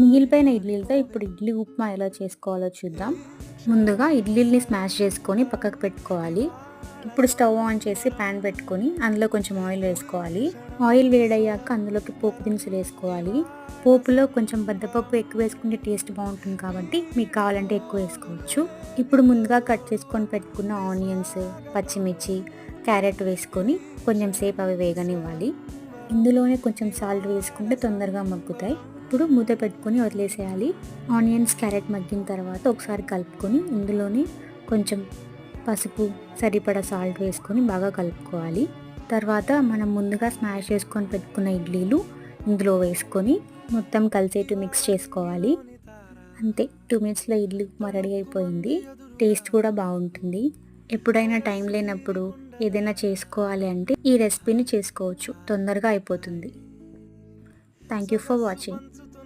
మిగిలిపోయిన ఇడ్లీలతో ఇప్పుడు ఇడ్లీ ఉప్మా ఎలా చేసుకోవాలో చూద్దాం. ముందుగా ఇడ్లీల్ని స్మాష్ చేసుకొని పక్కకు పెట్టుకోవాలి. ఇప్పుడు స్టవ్ ఆన్ చేసి ప్యాన్ పెట్టుకొని అందులో కొంచెం ఆయిల్ వేసుకోవాలి. ఆయిల్ వేడయ్యాక అందులోకి పోపు దినుసులు వేసుకోవాలి. పోపులో కొంచెం బద్దపప్పు ఎక్కువ వేసుకుంటే టేస్ట్ బాగుంటుంది కాబట్టి మీకు కావాలంటే ఎక్కువ వేసుకోవచ్చు. ఇప్పుడు ముందుగా కట్ చేసుకొని పెట్టుకున్న ఆనియన్స్, పచ్చిమిర్చి, క్యారెట్ వేసుకొని కొంచెం సేపు అవి వేగనివ్వాలి. ఇందులోనే కొంచెం సాల్ట్ వేసుకుంటే తొందరగా మగ్గుతాయి. ఇప్పుడు మూత పెట్టుకొని వదిలేసేయాలి. ఆనియన్స్, క్యారెట్ మగ్గిన తర్వాత ఒకసారి కలుపుకొని ఇందులోనే కొంచెం పసుపు, సరిపడా సాల్ట్ వేసుకొని బాగా కలుపుకోవాలి. తర్వాత మనం ముందుగా స్మాష్ చేసుకొని పెట్టుకున్న ఇడ్లీలు ఇందులో వేసుకొని మొత్తం కలిసేట్టు మిక్స్ చేసుకోవాలి. అంతే, 2 మినిట్స్లో ఇడ్లీ ఉప్మా రెడీ అయిపోయింది. టేస్ట్ కూడా బాగుంటుంది. ఎప్పుడైనా టైం లేనప్పుడు ఏదైనా చేసుకోవాలి అంటే ఈ రెసిపీని చేసుకోవచ్చు, తొందరగా అయిపోతుంది. Thank you for watching.